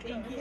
Thank you.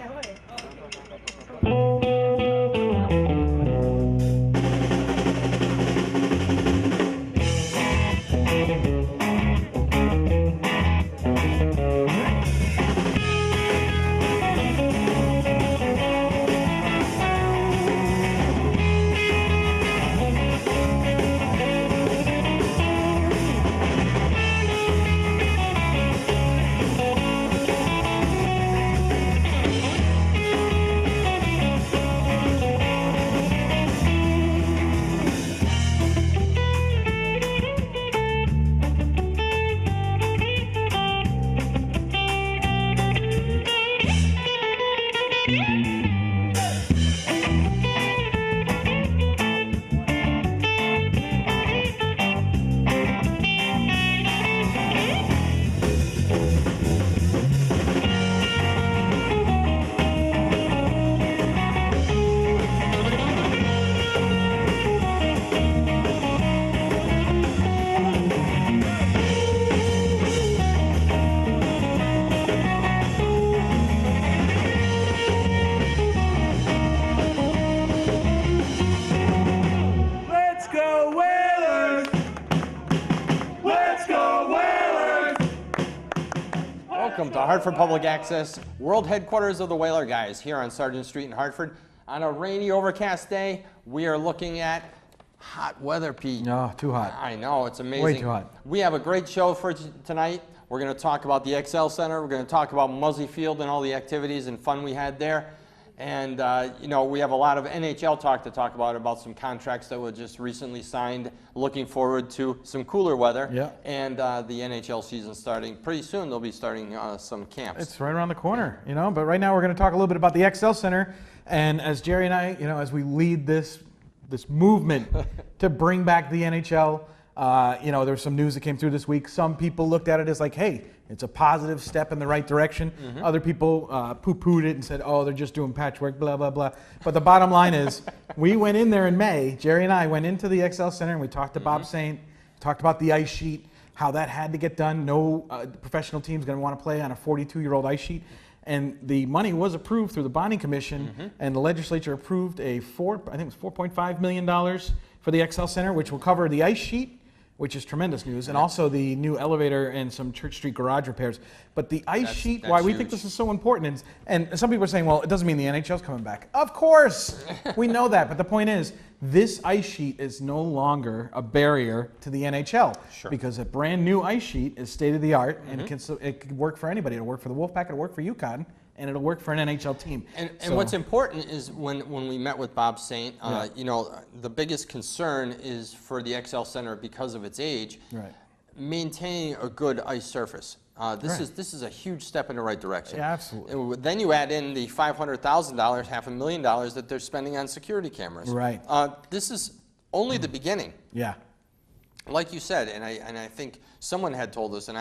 Welcome to Hartford Public Access, world headquarters of the Whaler Guys, here on Sargent Street in Hartford. On a rainy, overcast day, we are looking at hot weather, Pete. No, too hot. I know, it's amazing. Way too hot. We have a great show for tonight. We're going to talk about the XL Center. We're going to talk about Muzzy Field and all the activities and fun we had there. And, you know, we have a lot of NHL talk to talk about some contracts that were just recently signed. Looking forward to some cooler weather. Yeah. And the NHL season starting pretty soon. They'll be starting some camps. It's right around the corner, you know. But right now we're going to talk a little bit about the XL Center. And as Jerry and I, you know, as we lead this movement to bring back the NHL, you know, there's some news that came through this week. Some people looked at it as like, hey, it's a positive step in the right direction. Mm-hmm. Other people poo-pooed it and said, oh, they're just doing patchwork, blah, blah, blah. But the bottom line is, we went in there in May, Jerry and I went into the XL Center and we talked to Bob Saint, talked about the ice sheet, how that had to get done. No professional team's going to want to play on a 42-year-old ice sheet. And the money was approved through the bonding commission, and the legislature approved I think it was $4.5 million for the XL Center, which will cover the ice sheet, which is tremendous news, and also the new elevator and some Church Street garage repairs. But the ice sheet, why we think this is so important, and some people are saying, well, it doesn't mean the NHL's coming back. Of course, we know that, but the point is, this ice sheet is no longer a barrier to the NHL, because a brand new ice sheet is state of the art, and it can work for anybody. It'll work for the Wolfpack, it'll work for UConn, and it'll work for an NHL team. And what's important is when we met with Bob Saint, you know, the biggest concern is for the XL Center because of its age, maintaining a good ice surface. This is a huge step in the right direction. Yeah, absolutely. And then you add in the $500,000, $500,000 that they're spending on security cameras. Right. This is only the beginning. Yeah. Like you said, and I think someone had told us, and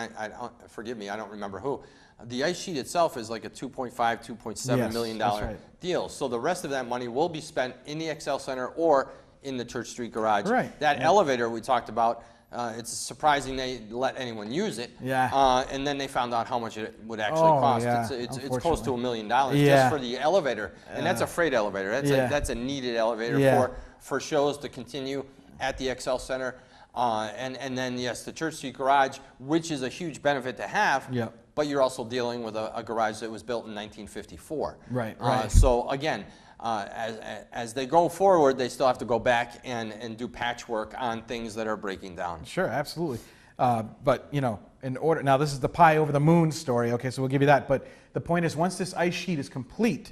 forgive me, I don't remember who. The ice sheet itself is like a $2.5, $2.7 million deal. So the rest of that money will be spent in the XL Center or in the Church Street garage. Right. That elevator we talked about, it's surprising they let anyone use it. Yeah. And then they found out how much it would actually cost. Yeah, it's close to $1 million Yeah. just for the elevator. And that's a freight elevator. That's a needed elevator for shows to continue at the XL Center. And then, yes, the Church Street garage, which is a huge benefit to have. Yeah. But you're also dealing with a garage that was built in 1954. Right. So again, as they go forward, they still have to go back and do patchwork on things that are breaking down. Sure, absolutely. But, you know, now this is the pie over the moon story, okay, so we'll give you that. But the point is, once this ice sheet is complete,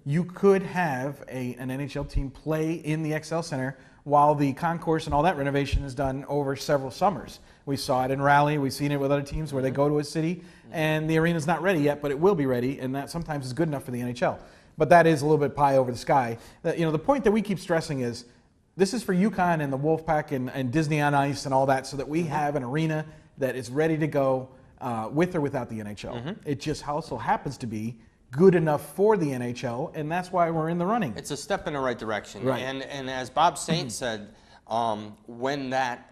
you could have an NHL team play in the XL Center while the concourse and all that renovation is done over several summers. We saw it in Raleigh. We've seen it with other teams where they go to a city and the arena's not ready yet, but it will be ready, and that sometimes is good enough for the NHL. But that is a little bit pie over the sky. You know, the point that we keep stressing is this is for UConn and the Wolfpack and Disney on Ice and all that, so that we have an arena that is ready to go with or without the NHL. It just also happens to be good enough for the NHL, and that's why we're in the running. It's a step in the right direction. Right. And as Bob Saint said, when that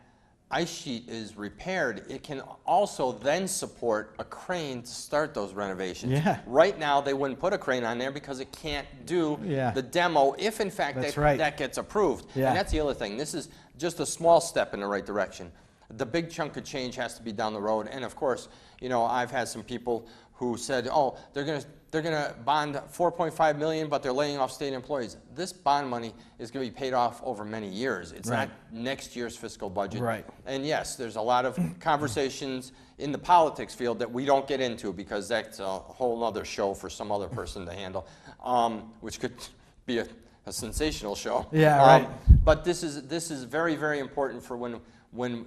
ice sheet is repaired, it can also then support a crane to start those renovations. Yeah. Right now, they wouldn't put a crane on there because it can't do the demo if, in fact, that gets approved. Yeah. And that's the other thing. This is just a small step in the right direction. The big chunk of change has to be down the road. And, of course, you know, I've had some people who said, oh, they're gonna bond $4.5 million, but they're laying off state employees. This bond money is going to be paid off over many years. It's not next year's fiscal budget. Right. And yes, there's a lot of conversations in the politics field that we don't get into because that's a whole other show for some other person to handle, which could be a sensational show. Yeah, right. But this is very, very important for when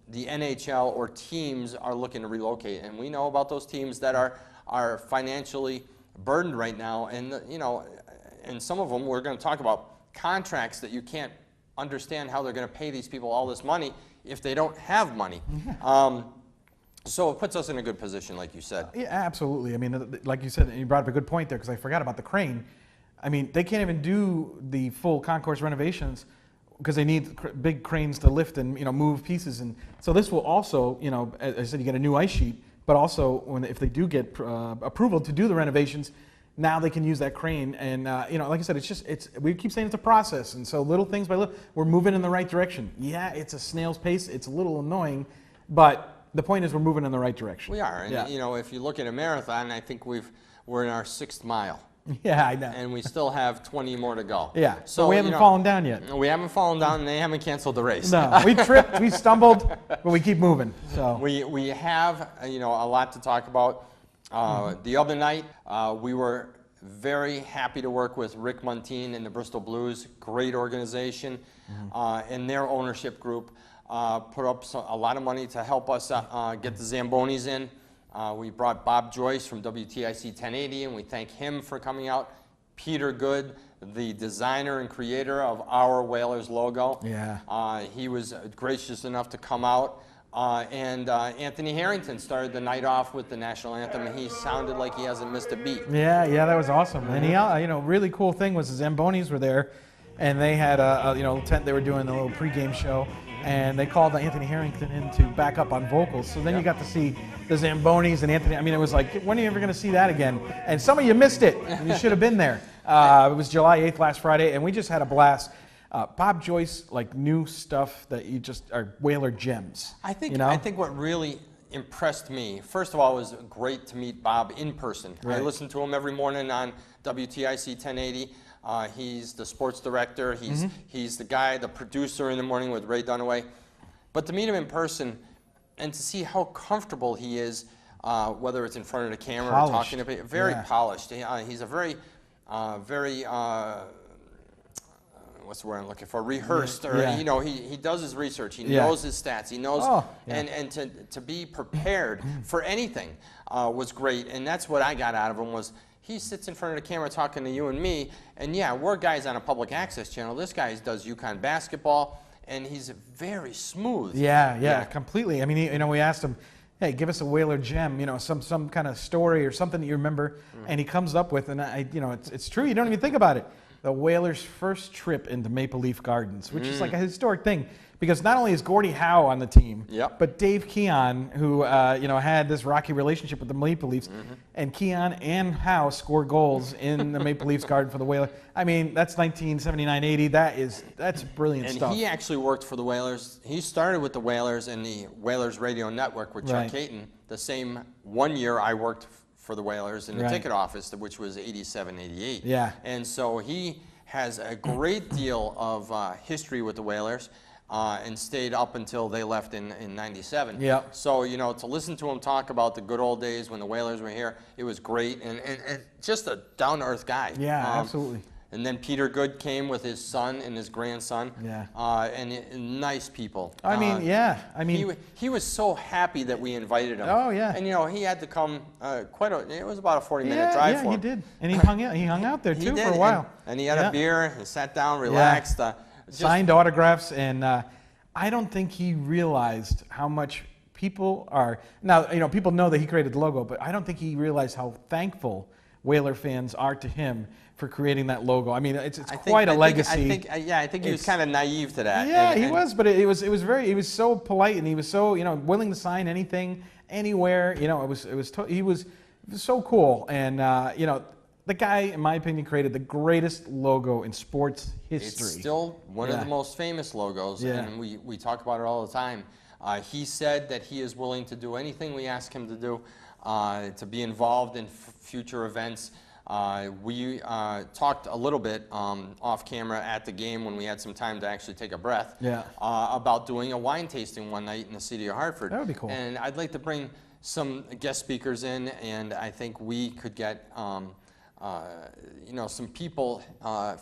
the NHL or teams are looking to relocate, and we know about those teams that are financially burdened right now, and you know, and some of them we're going to talk about contracts that you can't understand how they're going to pay these people all this money if they don't have money. So it puts us in a good position, like you said. Yeah, absolutely. I mean, like you said, and you brought up a good point there because I forgot about the crane. I mean, they can't even do the full concourse renovations because they need big cranes to lift and, you know, move pieces. And so this will also, you know, as I said, you get a new ice sheet, but also if they do get approval to do the renovations, now they can use that crane. And, you know, like I said, we keep saying it's a process. And so little things by little, we're moving in the right direction. Yeah, it's a snail's pace. It's a little annoying, but the point is we're moving in the right direction. We are. And, you know, if you look at a marathon, I think we're in our 6th mile. Yeah, I know. And we still have 20 more to go. Yeah, so we haven't fallen down yet. We haven't fallen down, and they haven't canceled the race. No, we tripped, we stumbled, but we keep moving. So we have, you know, a lot to talk about. The other night, we were very happy to work with Rick Montine and the Bristol Blues, great organization, and their ownership group put up a lot of money to help us get the Zambonis in. We brought Bob Joyce from WTIC 1080, and we thank him for coming out. Peter Good, the designer and creator of our Whalers logo. Yeah. He was gracious enough to come out. And Anthony Harrington started the night off with the national anthem, and he sounded like he hasn't missed a beat. Yeah, that was awesome. And he, you know, really cool thing was the Zambonis were there, and they had a you know, tent. They were doing a little pregame show, and they called Anthony Harrington in to back up on vocals. So then you got to see the Zambonis and Anthony. I mean, it was like, when are you ever going to see that again? And some of you missed it. You should have been there. It was July 8th last Friday, and we just had a blast. Bob Joyce, like new stuff that you just are Whaler gems. I think, you know? I think what really impressed me, first of all, it was great to meet Bob in person. Right. I listen to him every morning on WTIC 1080. He's the sports director. He's the guy, the producer in the morning with Ray Dunaway. But to meet him in person and to see how comfortable he is, whether it's in front of the camera or talking to people, very polished. He's a very, what's the word I'm looking for? Rehearsed, or you know, he does his research. He knows his stats. He knows, and to be prepared for anything was great. And that's what I got out of him was. He sits in front of the camera talking to you and me, and yeah, we're guys on a public access channel. This guy does UConn basketball, and he's very smooth. Yeah, completely. I mean, you know, we asked him, hey, give us a Whaler gem, you know, some kind of story or something that you remember, and he comes up with, and you know, it's true. You don't even think about it. The Whalers' first trip into Maple Leaf Gardens, which is like a historic thing, because not only is Gordie Howe on the team, but Dave Keon, who you know, had this rocky relationship with the Maple Leafs, and Keon and Howe score goals in the Maple Leafs garden for the Whalers. I mean, that's 1979-80. That's brilliant stuff. And he actually worked for the Whalers. He started with the Whalers and the Whalers Radio Network with Chuck Caton. The same 1 year I worked for the Whalers in the ticket office, which was 87-88. Yeah. And so he has a great deal of history with the Whalers. And stayed up until they left in 97. Yeah. So, you know, to listen to him talk about the good old days when the Whalers were here, it was great. And just a down-to-earth guy. Yeah, absolutely. And then Peter Good came with his son and his grandson. Yeah. And nice people. I mean, I mean, he was so happy that we invited him. Oh, yeah. And, you know, he had to come it was about a 40-minute drive for him. Yeah, he did. And he hung out there, too, for a while. And he had a beer, he sat down, relaxed. Signed autographs, and I don't think he realized how much people are now. You know, people know that he created the logo, but I don't think he realized how thankful Whaler fans are to him for creating that logo. I mean, it's quite a legacy. I think he was kind of naive to that. Yeah, he was, but he was so polite, and he was so, you know, willing to sign anything, anywhere. You know, he was so cool, and you know, the guy, in my opinion, created the greatest logo in sports history. It's still one of the most famous logos, and we talk about it all the time. He said that he is willing to do anything we ask him to do, to be involved in future events. We talked a little bit off camera at the game when we had some time to actually take a breath about doing a wine tasting one night in the city of Hartford. That would be cool. And I'd like to bring some guest speakers in, and I think we could get you know, some people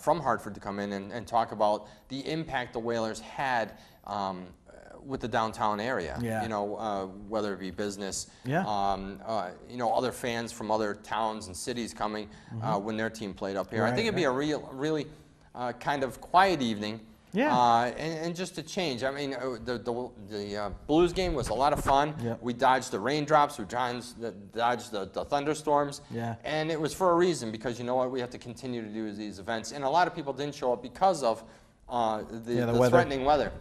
from Hartford to come in and talk about the impact the Whalers had with the downtown area. You know, whether it be business, you know, other fans from other towns and cities coming when their team played up here. I think it'd be a really kind of quiet evening. And just to change. I mean, the Blues game was a lot of fun. We dodged the raindrops, we dodged the thunderstorms, and it was for a reason, because you know what, we have to continue to do these events. And a lot of people didn't show up because of the threatening weather.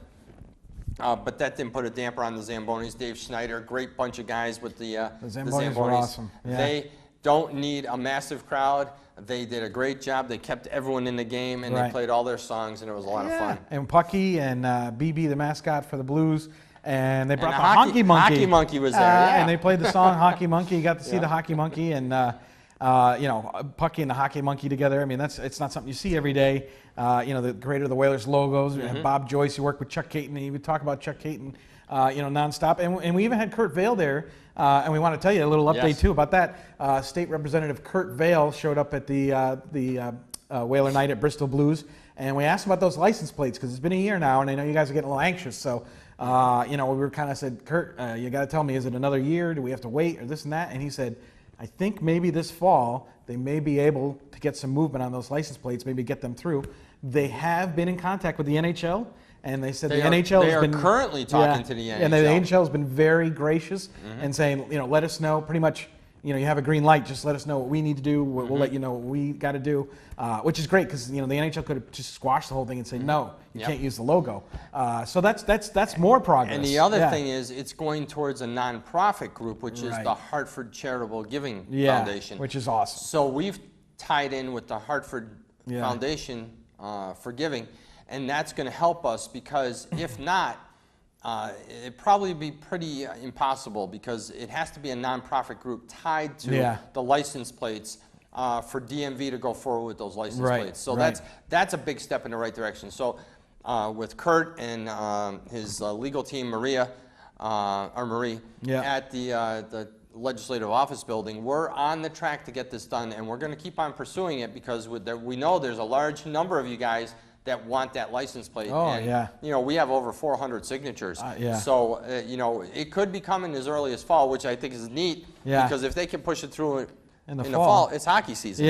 But that didn't put a damper on the Zambonis. Dave Schneider, great bunch of guys with the Zambonis. Were awesome. They don't need a massive crowd. They did a great job. They kept everyone in the game, and they played all their songs, and it was a lot of fun. And Pucky and BB, the mascot for the Blues, and they brought the Hockey Monkey. Hockey Monkey was there, and they played the song Hockey Monkey. You got to see the Hockey Monkey, and you know, Pucky and the Hockey Monkey together. I mean, it's not something you see every day. You know, the creator of the Whalers logos, Bob Joyce, who worked with Chuck Caton, and he would talk about Chuck Caton, you know, nonstop. And we even had Kurt Vale there, and we want to tell you a little update too about that. State Representative Kurt Vale showed up at the Whaler night at Bristol Blues, and we asked about those license plates, because it's been a year now, and I know you guys are getting a little anxious. So, you know, we were kind of said, Kurt, you got to tell me, is it another year? Do we have to wait, or this and that? And he said, I think maybe this fall they may be able to get some movement on those license plates, maybe get them through. They have been in contact with the NHL, and they said NHL has been currently talking to the NHL. And the NHL has been very gracious and saying, you know, let us know pretty much, you know, you have a green light, just let us know what we need to do. We'll let you know what we got to do, which is great, because, you know, the NHL could have just squashed the whole thing and say, no, you can't use the logo. So that's more progress. And the other thing is, it's going towards a nonprofit group, which is the Hartford Charitable Giving Foundation. Which is awesome. So we've tied in with the Hartford Foundation for Giving, and that's going to help us, because if not, it'd probably be pretty impossible, because it has to be a nonprofit group tied to the license plates for DMV to go forward with those license plates. So that's a big step in the right direction. So with Kurt and his legal team, Marie, at the Legislative Office Building, we're on the track to get this done, and we're going to keep on pursuing it, because we know there's a large number of you guys that want that license plate. You know, we have over 400 signatures. So, you know, it could be coming as early as fall, which I think is neat, because if they can push it through in the fall, it's hockey season.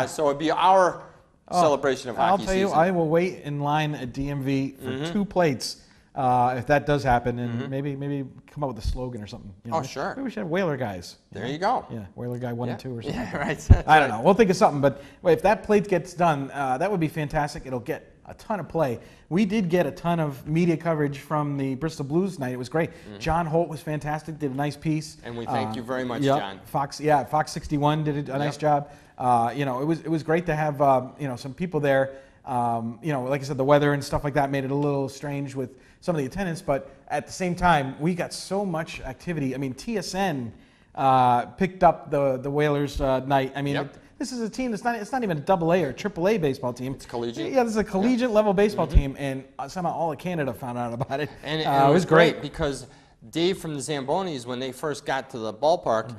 So it'd be our celebration of hockey season. I'll tell you, I will wait in line at DMV for 2 plates if that does happen, and maybe come up with a slogan or something. You know, sure. Maybe we should have Whaler guys. There you go. Yeah, Whaler guy 1 and 2 or something. I don't know. We'll think of something, but if that plate gets done, that would be fantastic. It'll get a ton of play. We did get a ton of media coverage from the Bristol Blues night. It was great. John Holt was fantastic, did a nice piece. And we thank you very much, John. Fox 61 did a nice job. You know, it was great to have you know, some people there. You know, like I said, the weather and stuff like that made it a little strange with some of the attendance, but at the same time, we got so much activity. I mean, TSN picked up the Whalers night. I mean, this is a team that's it's not even a AA or AAA baseball team. It's collegiate. Yeah, this is a collegiate level baseball team, and somehow all of Canada found out about it. And it was great, because Dave from the Zambonis, when they first got to the ballpark,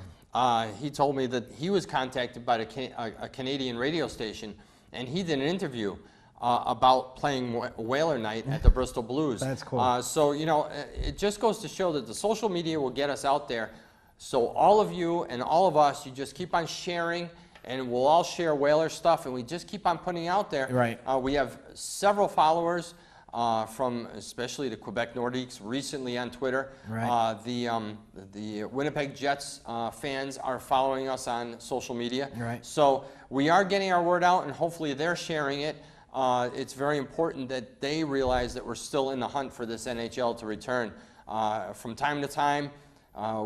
he told me that he was contacted by a Canadian radio station, and he did an interview about playing Whaler night at the Bristol Blues. That's cool. So, you know, it just goes to show that the social media will get us out there. So all of you and all of us, you just keep on sharing, and we'll all share Whaler stuff, and we just keep on putting it out there. Right. We have several followers. from especially the Quebec Nordiques recently on Twitter. Right. The Winnipeg Jets fans are following us on social media. Right. So we are getting our word out, and hopefully they're sharing it. It's very important that they realize that we're still in the hunt for this NHL to return. From time to time,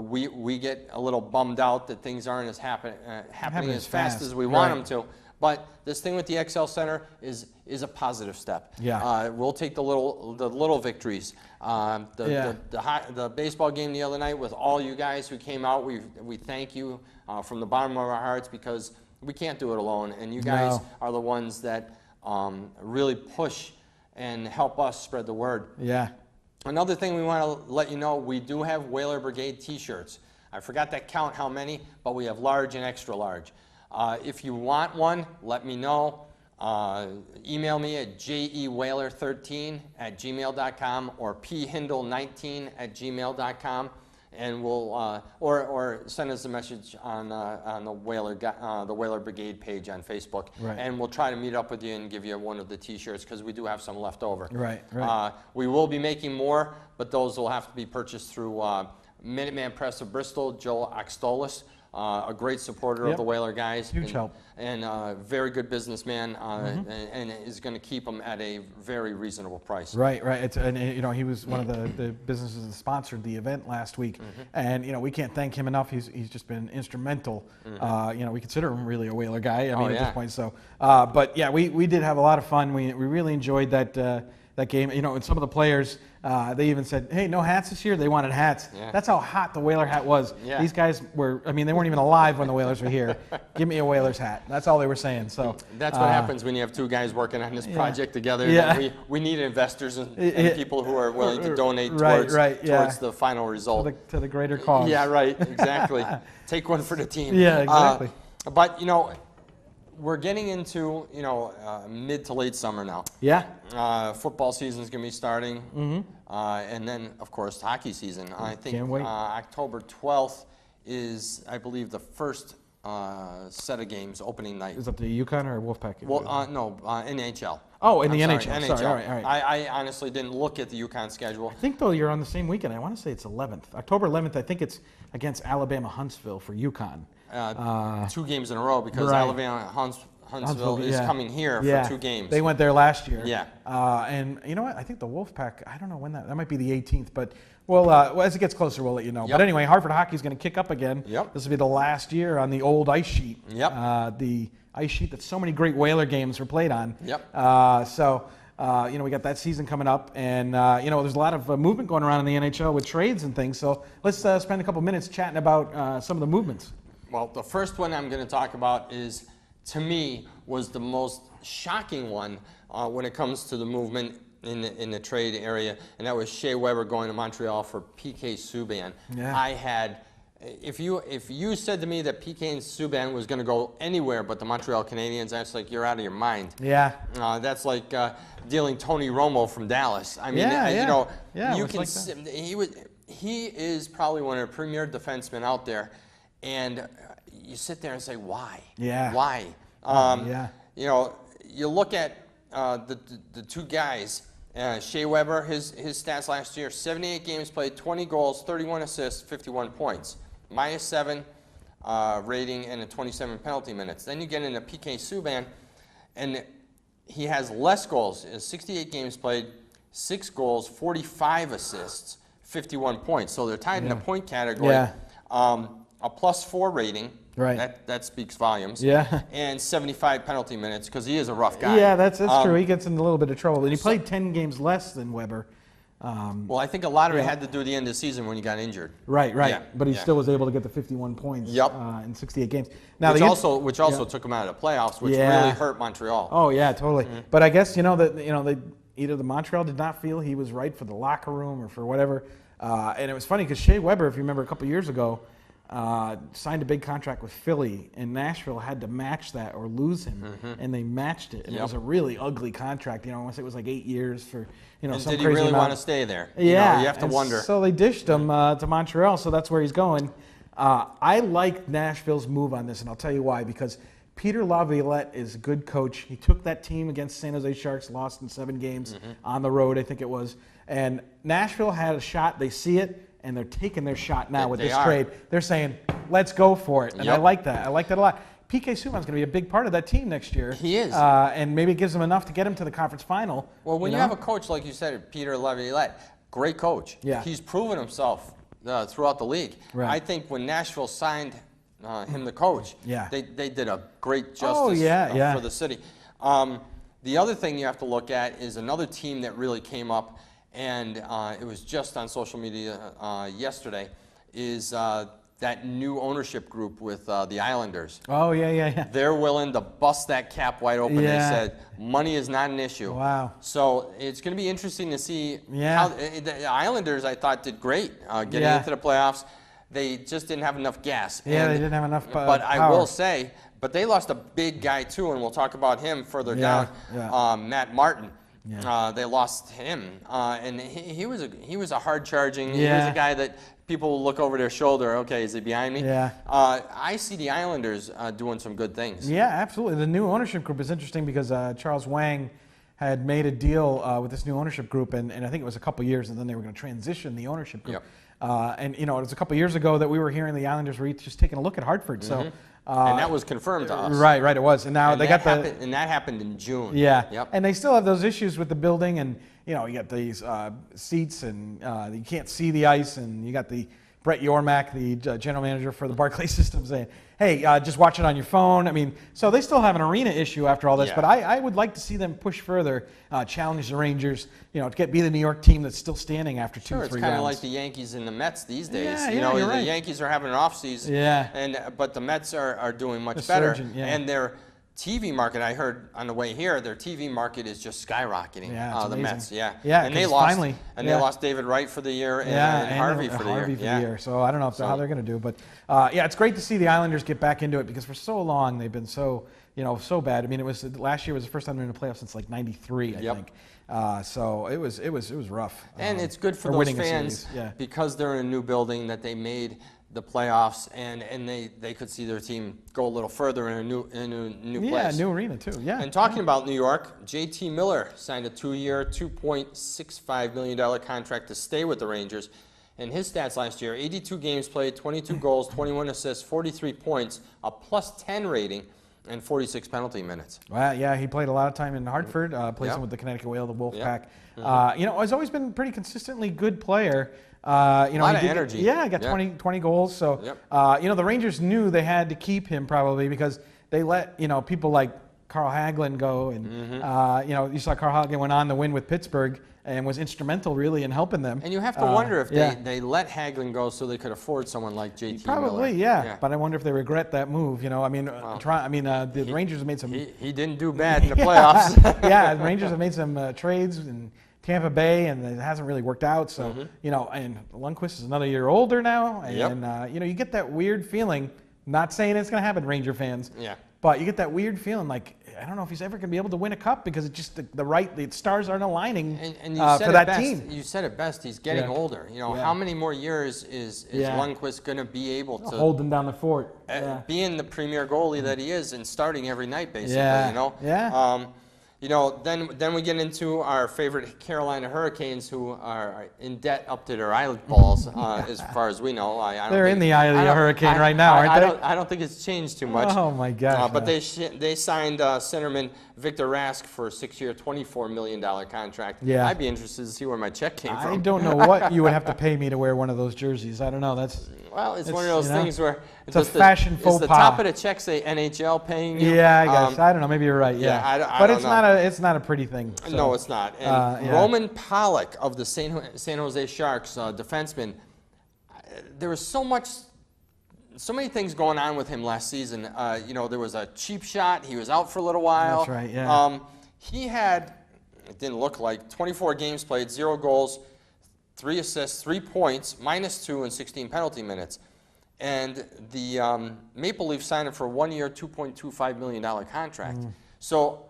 we get a little bummed out that things aren't happening as fast as we want them to. But this thing with the XL Center is a positive step. Yeah. We'll take the little victories. The baseball game the other night with all you guys who came out, we thank you from the bottom of our hearts, because we can't do it alone, and you guys are the ones that really push and help us spread the word. Yeah. Another thing we want to let you know, we do have Whaler Brigade t-shirts. I forgot to count how many, but we have large and extra large. If you want one, let me know. Email me at jewhaler13@gmail.com or phindle19@gmail.com, and we'll or send us a message on the Whaler Brigade page on Facebook, right. And we'll try to meet up with you and give you one of the t-shirts, because we do have some left over. Right, right. We will be making more, but those will have to be purchased through Minuteman Press of Bristol, Joe Oxtolis, a great supporter of the Whaler guys. Huge help. And very good businessman, and is going to keep them at a very reasonable price. Right, right. And you know, he was one of the businesses that sponsored the event last week, and you know, we can't thank him enough. He's just been instrumental. You know, we consider him really a Whaler guy. I mean, at this point. So, but yeah, we did have a lot of fun. We really enjoyed that game. You know, and some of the players, they even said, hey, no hats this year? They wanted hats. Yeah. That's how hot the Whaler hat was. Yeah. These guys were, I mean, they weren't even alive when the Whalers were here. Give me a Whalers hat. That's all they were saying. So that's what happens when you have two guys working on this project together. Yeah. We need investors and people who are willing to donate towards the final result. To the greater cause. Yeah, right, exactly. Take one for the team. Yeah, exactly. But, you know, we're getting into, you know, mid to late summer now. Yeah. Football season's going to be starting. And then, of course, hockey season. I think Can't wait. October 12th is, I believe, the first set of games, opening night. Is that the Yukon or Wolfpack? Well, no, NHL. Oh, in the I'm NHL. Sorry, Sorry, all right, all right. I honestly didn't look at the Yukon schedule. I think, though, you're on the same weekend. I want to say it's 11th. October 11th, I think it's against Alabama Huntsville for Yukon. 2 games in a row, because Alabama Huntsville is coming here for 2 games. They went there last year. Yeah. And you know what? I think the Wolfpack, I don't know when that might be the 18th, but well, as it gets closer, we'll let you know. But anyway, Hartford hockey is going to kick up again. This will be the last year on the old ice sheet. The ice sheet that so many great Whaler games were played on. So, you know, we got that season coming up, and you know, there's a lot of movement going around in the NHL with trades and things. So let's spend a couple minutes chatting about some of the movements. Well, the first one I'm going to talk about is, to me, was the most shocking one when it comes to the movement in the trade area, and that was Shea Weber going to Montreal for PK Subban. Yeah. I had, if you said to me that PK and Subban was going to go anywhere but the Montreal Canadiens, that's like, you're out of your mind. Yeah. That's like dealing Tony Romo from Dallas. I mean, you know, you can. He is probably one of the premier defensemen out there, and you sit there and say, why? Yeah. Why? You know, you look at the two guys. Shea Weber, his stats last year: 78 games played, 20 goals, 31 assists, 51 points, -7 rating, and 27 penalty minutes. Then you get into PK Subban, and he has less goals. 68 games played, 6 goals, 45 assists, 51 points. So they're tied in the point category. A +4 rating. Right. That speaks volumes. Yeah. And 75 penalty minutes, because he is a rough guy. Yeah, that's true. He gets in a little bit of trouble. And he played 10 games less than Weber. Well, I think a lot of it had to do with the end of the season when he got injured. Right. Yeah, But he still was able to get the 51 points in 68 games. Now, which also took him out of the playoffs, which really hurt Montreal. Oh, yeah, totally. But I guess, they either the Montreal did not feel he was right for the locker room or for whatever. And it was funny because Shea Weber, if you remember a couple years ago, signed a big contract with Philly, and Nashville had to match that or lose him, and they matched it. And it was a really ugly contract. I want to say it was like 8 years for and some did he crazy really amount. want to stay there? Yeah, you have to wonder. So they dished him to Montreal, so that's where he's going. I like Nashville's move on this, and I'll tell you why. Because Peter Laviolette is a good coach. He took that team against San Jose Sharks, lost in 7 games on the road, I think it was. And Nashville had a shot. They see it, and they're taking their shot now with this trade. They're saying, let's go for it. And I like that. I like that a lot. PK Subban's going to be a big part of that team next year. He is. And maybe it gives them enough to get him to the conference final. Well, when you have a coach, like you said, Peter Laviolette, great coach. Yeah. He's proven himself throughout the league. Right. I think when Nashville signed him the coach, they did a great justice for the city. The other thing you have to look at is another team that really came up, and it was just on social media yesterday, is that new ownership group with the Islanders. Oh, yeah. They're willing to bust that cap wide open. They said money is not an issue. Wow. So it's going to be interesting to see how the Islanders, I thought, did great getting into the playoffs. They just didn't have enough gas. Yeah, they didn't have enough But power. I will say, but they lost a big guy too, and we'll talk about him further down. Matt Martin. They lost him, and he was a hard charging. He was a guy that people will look over their shoulder. Okay, is he behind me? I see the Islanders doing some good things. Yeah, absolutely. The new ownership group is interesting because Charles Wang had made a deal with this new ownership group, and I think it was a couple years, and then they were going to transition the ownership group. And it was a couple years ago that we were hearing the Islanders were just taking a look at Hartford. So. And that was confirmed to us. Right, it was. And now and they got and that happened in June. Yeah. And they still have those issues with the building, and you got these seats, and you can't see the ice, and you got the Brett Yormack, the general manager for the Barclays system, saying, hey, just watch it on your phone. I mean, so they still have an arena issue after all this, but I would like to see them push further, challenge the Rangers, to be the New York team that's still standing after 2 or 3 rounds. It's kind of like the Yankees and the Mets these days. You're the right. Yankees are having an off season, but the Mets are doing much better. And their TV market, I heard on the way here, their TV market is just skyrocketing. The Mets, and they lost. They lost David Wright for the year and Harvey for the year. So I don't know how they're going to do, but it's great to see the Islanders get back into it because for so long they've been so so bad. I mean, last year was the first time they're in the playoffs since like '93, I think. So it was rough. And it's good for those fans because they're in a new building that they made the playoffs, and they could see their team go a little further in a new place. New arena too. And talking about New York, JT Miller signed a 2-year, $2.65 million contract to stay with the Rangers. And his stats last year: 82 games played, 22 goals, 21 assists, 43 points, a +10 rating, and 46 penalty minutes. Well, he played a lot of time in Hartford, plays with the Connecticut Whale, the Wolfpack. Has always been a pretty consistently good player. A lot of energy. Yeah, got 20 goals. So, the Rangers knew they had to keep him probably because they let, people like Carl Hagelin go. And, you saw Carl Hagelin went on to win with Pittsburgh and was instrumental really in helping them. And you have to wonder if they let Hagelin go so they could afford someone like JT Probably, Miller. But I wonder if they regret that move. The Rangers have made some... He didn't do bad in the playoffs. The Rangers have made some trades in Tampa Bay, and it hasn't really worked out. So, and Lundqvist is another year older now. And, you get that weird feeling, not saying it's going to happen, Ranger fans. But you get that weird feeling like, I don't know if he's ever going to be able to win a cup because it's just the stars aren't aligning and for that team. You said it best. He's getting older. How many more years is Lundqvist going to be able to hold him down the fort? Being the premier goalie that he is and starting every night, basically. Then we get into our favorite Carolina Hurricanes, who are in debt up to their eyeballs, as far as we know. They're in the eye of the hurricane right now, aren't they? I don't think it's changed too much. Oh my gosh! But they signed centerman Victor Rask for a 6-year, $24 million contract. I'd be interested to see where my check came from. I don't know what you would have to pay me to wear one of those jerseys. I don't know. It's one of those things where it's a fashion faux pas. Does the top of the check say NHL paying you? Yeah, I guess. I don't know. Maybe you're right. But it's not a pretty thing. So. No, it's not. And Roman Pollock of the San Jose Sharks, defenseman, there was so many things going on with him last season. There was a cheap shot. He was out for a little while. That's right, yeah. He had, it didn't look like, 24 games played, 0 goals, 3 assists, 3 points, -2 and 16 penalty minutes. And the Maple Leafs signed him for a 1-year, $2.25 million contract. So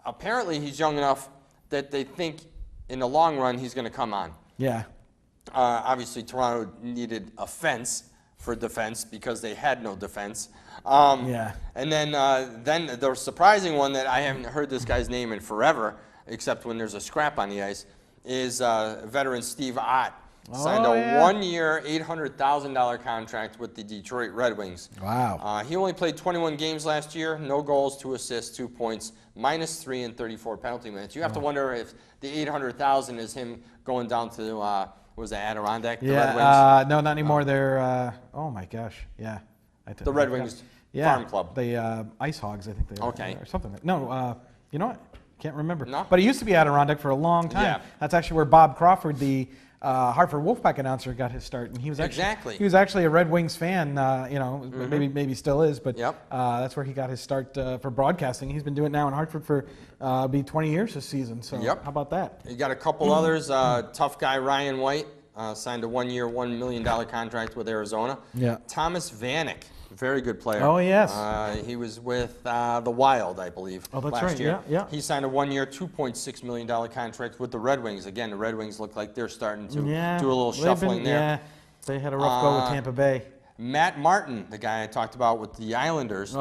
apparently he's young enough that they think in the long run he's going to come on. Obviously, Toronto needed a fence for defense because they had no defense. Yeah. And then the surprising one that I haven't heard this guy's name in forever, except when there's a scrap on the ice, is veteran Steve Ott. Signed a 1-year, $800,000 contract with the Detroit Red Wings. Wow. He only played 21 games last year, no goals, 2 assists, 2 points, -3 in 34 penalty minutes. You have to wonder if the $800,000 is him going down to, was that Adirondack, the Red Wings? No, not anymore. They're, oh my gosh, yeah. The Red Wings Farm Club. The Ice Hogs, I think they are. Okay. Or something. No, you know what? Can't remember. No? But it used to be Adirondack for a long time. Yeah. That's actually where Bob Crawford, the Hartford Wolfpack announcer, got his start, and he was he was actually a Red Wings fan. You know, maybe still is, but that's where he got his start for broadcasting. He's been doing it now in Hartford for be 20 years this season. So how about that? You got a couple others. Tough guy Ryan White signed a 1-year, $1 million contract with Arizona. Yeah. Thomas Vanek, very good player. Oh yes. He was with the Wild, I believe. Oh, that's last right. year. Yeah. He signed a 1-year, $2.6 million contract with the Red Wings. Again, the Red Wings look like they're starting to do a little shuffling there. Yeah, they had a rough go with Tampa Bay. Matt Martin, the guy I talked about with the Islanders,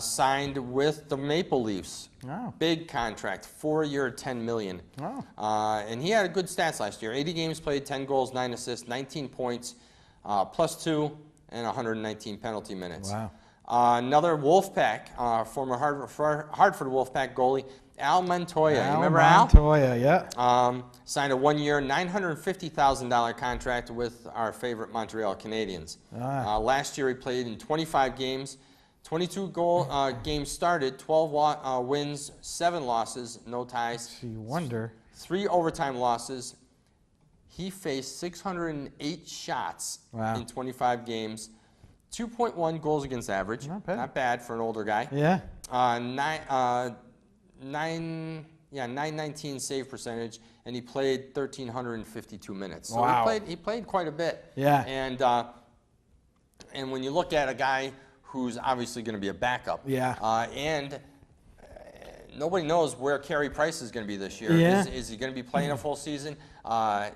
signed with the Maple Leafs. Oh. Big contract, 4-year, $10 million. Oh. And he had good stats last year. 80 games played, 10 goals, 9 assists, 19 points, +2, and 119 penalty minutes. Wow. Another Wolfpack, former Hartford Wolfpack goalie, Al Montoya. You remember Al? Montoya, yeah. Signed a 1-year, $950,000 contract with our favorite Montreal Canadiens. Last year he played in 25 games, 22 games started, 12 wins, 7 losses, no ties. You wonder. 3 overtime losses. He faced 608 shots in 25 games, 2.1 goals against average. Not bad for an older guy. Yeah. 919 save percentage, and he played 1,352 minutes. So wow. he played quite a bit. Yeah. And when you look at a guy who's obviously going to be a backup, and nobody knows where Carey Price is going to be this year. Yeah. Is he going to be playing a full season?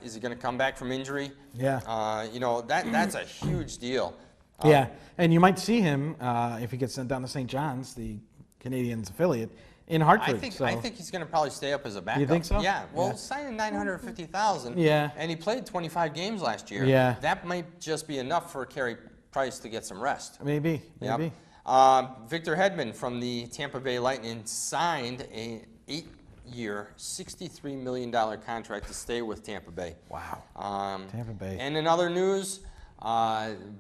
Is he going to come back from injury? Yeah. You know, that's a huge deal. Yeah, and you might see him if he gets sent down to St. John's, the Canadiens affiliate, in Hartford. I think he's going to probably stay up as a backup. You think so? Yeah. Well, signing $950,000. Yeah. And he played 25 games last year. Yeah. That might just be enough for Carey Price to get some rest. Maybe. Yep. Victor Hedman from the Tampa Bay Lightning signed an 8-year, $63 million contract to stay with Tampa Bay. Wow. Tampa Bay. And in other news,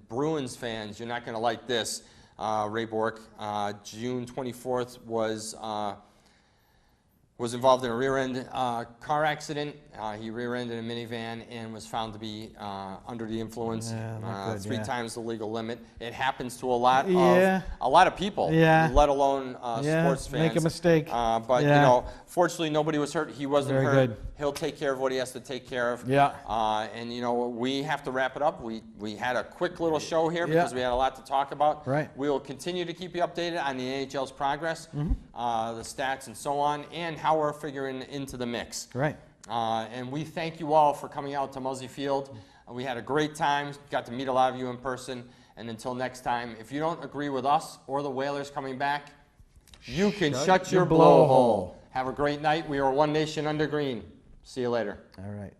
Bruins fans, you're not going to like this. Ray Bork, June 24th was involved in a rear-end car accident. He rear-ended a minivan and was found to be under the influence. Good, 3 times the legal limit. It happens to a lot of people, Yeah. let alone sports fans. Make a mistake. But you know, fortunately, nobody was hurt. He wasn't hurt. Good. He'll take care of what he has to take care of. Yeah. And you know, we have to wrap it up. We had a quick little show here because we had a lot to talk about. Right. We will continue to keep you updated on the NHL's progress, the stats, and so on, and how we're figuring into the mix. Right. And we thank you all for coming out to Muzzy Field. We had a great time. Got to meet a lot of you in person. And until next time, if you don't agree with us or the Whalers coming back, you can shut your blowhole. Have a great night. We are One Nation Under Green. See you later. All right.